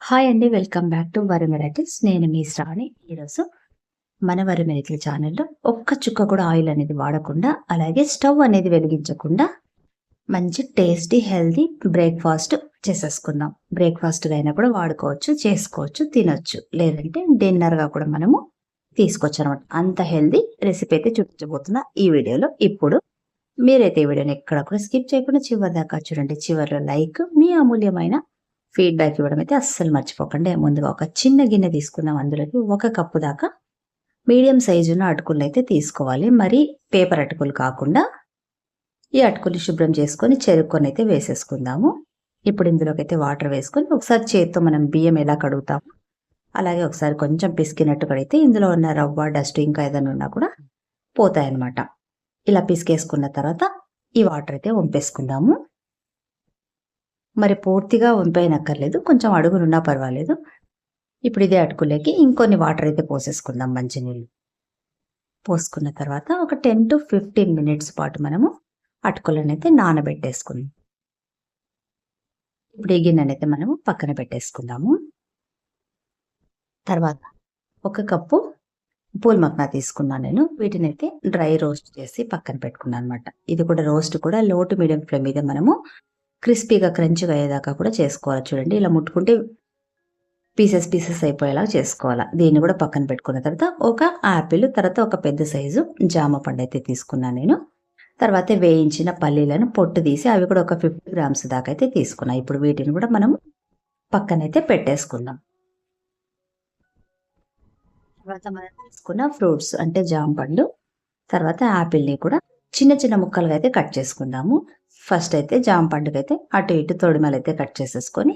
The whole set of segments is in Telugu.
హాయ్ అండి. Welcome back to worry varieties. నేను మీ శ్రావణి. ఈరోజు మన వరి వెరైటీల ఛానల్‌లో ఒక్క చుక్క కూడా ఆయిల్ అనేది వాడకుండా, అలాగే స్టవ్ అనేది వెలిగించకుండా మంచి టేస్టీ, హెల్తీ బ్రేక్‌ఫాస్ట్ చేసేసుకుందాం. బ్రేక్‌ఫాస్ట్‌గా అయినా కూడా వాడుకోవచ్చు, చేసుకోవచ్చు, తినొచ్చు. లేదంటే డిన్నర్‌గా కూడా మనము తీసుకోవచ్చనమాట. అంత హెల్తీ రెసిపీ అయితే చూపించబోతున్నా ఈ వీడియోలో. ఇప్పుడు మీరైతే ఈ వీడియోని ఎక్కడ కూడా స్కిప్ చేయకుండా చివరి దాకా చూడండి. చివర్లో లైక్, మీ అమూల్యమైన ఫీడ్‌బ్యాక్ ఇవ్వడం అయితే అస్సలు మర్చిపోకండి. ముందుగా ఒక చిన్న గిన్నె తీసుకుందాం. అందులోకి 1 కప్పు దాకా మీడియం సైజున్న అటుకులనైతే తీసుకోవాలి. మరి పేపర్ అటుకులు కాకుండా ఈ అటుకులు శుభ్రం చేసుకొని చెరుక్కొనైతే వేసేసుకుందాము. ఇప్పుడు ఇందులోకైతే వాటర్ వేసుకొని ఒకసారి చేత్తో మనం బియ్యం ఎలా కడుగుతామో అలాగే ఒకసారి కొంచెం పిసికినట్టు కడిగితే ఇందులో ఉన్న రవ్వ, డస్ట్ ఇంకా ఏదైనా ఉన్నా కూడా పోతాయన్నమాట. ఇలా పిసికేసుకున్న తర్వాత ఈ వాటర్ అయితే వంపేసుకుందాము. మరి పూర్తిగా వంపేయనక్కర్లేదు. కొంచెం అడుగునున్నా పర్వాలేదు. ఇప్పుడు ఇదే అటుకులకి ఇంకొన్ని వాటర్ అయితే పోసేసుకుందాం, మంచినీళ్ళు. పోసుకున్న తర్వాత ఒక 10-15 మినిట్స్ పాటు మనము అటుకులనైతే నానబెట్టేసుకుందాం. ఇప్పుడు ఈ గిన్నెనైతే మనము పక్కన పెట్టేసుకుందాము. తర్వాత 1 కప్పు పూల్ మక్నా తీసుకున్నాను నేను. వీటినైతే డ్రై రోస్ట్ చేసి పక్కన పెట్టుకున్నాను అనమాట. ఇది కూడా రోస్ట్ కూడా లో టు మీడియం ఫ్లేమ్ మీద మనము క్రిస్పీగా, క్రంచిగా అయ్యేదాకా కూడా చేసుకోవాలి. చూడండి, ఇలా ముట్టుకుంటే పీసెస్ అయిపోయేలా చేసుకోవాలా. దీన్ని కూడా పక్కన పెట్టుకున్న తర్వాత ఒక యాపిల్, తర్వాత ఒక పెద్ద సైజు జామ పండు అయితే తీసుకున్నాను నేను. తర్వాత వేయించిన పల్లీలను పొట్టు తీసి అవి కూడా ఒక 50 గ్రామ్స్ దాకా అయితే తీసుకున్నా. ఇప్పుడు వీటిని కూడా మనం పక్కనైతే పెట్టేసుకుందాం. తర్వాత మనం తీసుకున్న ఫ్రూట్స్ అంటే జామ పండు, తర్వాత యాపిల్ని కూడా చిన్న చిన్న ముక్కలుగా అయితే కట్ చేసుకుందాము. ఫస్ట్ అయితే జామ పండుగైతే అటు ఇటు తొడిమలైతే కట్ చేసేసుకొని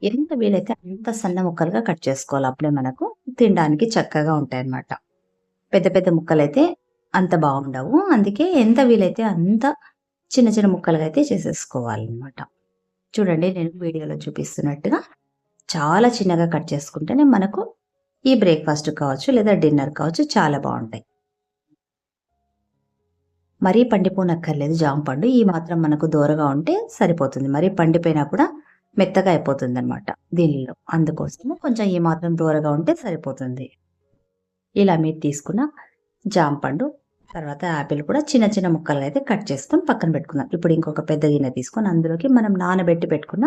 ఎంత వీలైతే అంత సన్న ముక్కలుగా కట్ చేసుకోవాలి. అప్పుడే మనకు తినడానికి చక్కగా ఉంటాయన్నమాట. పెద్ద పెద్ద ముక్కలైతే అంత బాగుండవు. అందుకే ఎంత వీలైతే అంత చిన్న చిన్న ముక్కలుగా అయితే చేసేసుకోవాలన్నమాట. చూడండి, నేను వీడియోలో చూపిస్తున్నట్టుగా చాలా చిన్నగా కట్ చేసుకుంటేనే మనకు ఈ బ్రేక్ఫాస్ట్ కావచ్చు లేదా డిన్నర్ కావచ్చు చాలా బాగుంటాయి. మరీ పండిపోనక్కర్లేదు జామ పండు. ఈ మాత్రం మనకు దూరగా ఉంటే సరిపోతుంది. మరీ పండిపోయినా కూడా మెత్తగా అయిపోతుందనమాట దీనిలో. అందుకోసము కొంచెం ఈ మాత్రం దూరగా ఉంటే సరిపోతుంది. ఇలా మీరు తీసుకున్న జామ పండు, తర్వాత యాపిల్ కూడా చిన్న చిన్న ముక్కలుగా అయితే కట్ చేసుకొని పక్కన పెట్టుకుందాం. ఇప్పుడు ఇంకొక పెద్ద గిన్నె తీసుకొని అందులోకి మనం నానబెట్టి పెట్టుకున్న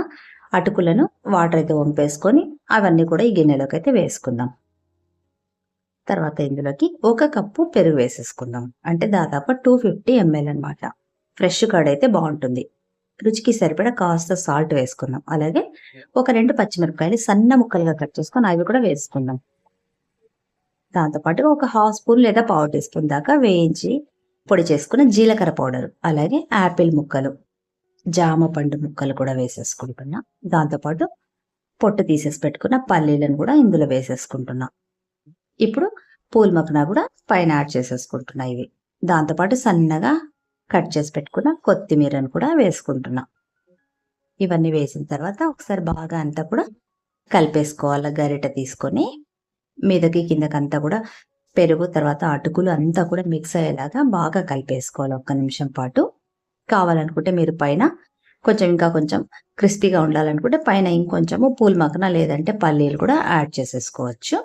అటుకులను వాటర్ అయితే వంపేసుకొని అవన్నీ కూడా ఈ గిన్నెలోకి అయితే వేసుకుందాం. తర్వాత ఇందులోకి 1 కప్పు పెరుగు వేసేసుకుందాం. అంటే దాదాపు 250 ml అనమాట. ఫ్రెష్ కర్డ్ అయితే బాగుంటుంది. రుచికి సరిపడా కాస్త సాల్ట్ వేసుకుందాం. అలాగే ఒక 2 పచ్చిమిరపకాయలు సన్న ముక్కలుగా కట్ చేసుకొని అవి కూడా వేసుకుందాం. దాంతోపాటు ఒక హాఫ్ స్పూన్ లేదా పావు టీ స్పూన్ దాకా వేయించి పొడి చేసుకున్న జీలకర్ర పౌడర్, అలాగే యాపిల్ ముక్కలు, జామ పండు ముక్కలు కూడా వేసేసుకుంటున్నా. దాంతోపాటు పొట్టు తీసేసి పెట్టుకున్న పల్లీలను కూడా ఇందులో వేసేసుకుంటున్నా. ఇప్పుడు పూల్ మక్నా కూడా పైన యాడ్ చేసేసుకుంటున్నా. ఇవి దాంతోపాటు సన్నగా కట్ చేసి పెట్టుకున్న కొత్తిమీరను కూడా వేసుకుంటున్నా. ఇవన్నీ వేసిన తర్వాత ఒకసారి బాగా అంతా కూడా కలిపేసుకోవాలి. గరిటె తీసుకొని మీదకి కిందకంతా కూడా పెరుగు, తర్వాత అటుకులు అంతా కూడా మిక్స్ అయ్యేలాగా బాగా కలిపేసుకోవాలి 1 నిమిషం పాటు. కావాలనుకుంటే మీరు పైన ఇంకా కొంచెం క్రిస్పీగా ఉండాలనుకుంటే పైన ఇంకొంచెము పూల్ మక్నా లేదంటే పల్లీలు కూడా యాడ్ చేసేసుకోవచ్చు.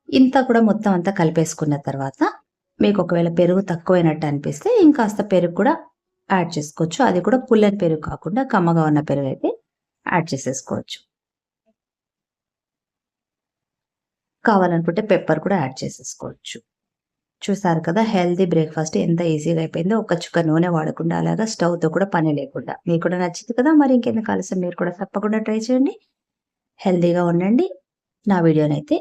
ఇంత కూడా మొత్తం అంతా కలిపేసుకున్న తర్వాత మీకు ఒకవేళ పెరుగు తక్కువైనట్టు అనిపిస్తే ఇంకాస్త పెరుగు కూడా యాడ్ చేసుకోవచ్చు. అది కూడా పుల్లని పెరుగు కాకుండా కమ్మగా ఉన్న పెరుగు అయితే యాడ్ చేసేసుకోవచ్చు. కావాలనుకుంటే పెప్పర్ కూడా యాడ్ చేసేసుకోవచ్చు. చూసారు కదా, హెల్తీ బ్రేక్ఫాస్ట్ ఎంత ఈజీగా అయిపోయిందో. ఒక్క చుక్క నూనె వాడకుండా అలాగా స్టవ్తో కూడా పని లేకుండా. మీకు కూడా నచ్చింది కదా, మరి ఇంకెందుకు ఆలస్యం, మీరు కూడా తప్పకుండా ట్రై చేయండి. హెల్తీగా ఉండండి. నా వీడియోనైతే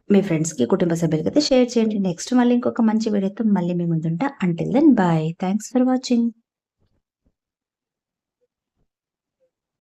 మీ ఫ్రెండ్స్‌కి, కుటుంబ సభ్యులకైతే షేర్ చేయండి. నెక్స్ట్ మళ్ళీ ఇంకొక మంచి వీడియోతో మళ్ళీ మీ ముందుంటా. Until then bye. Thanks for watching.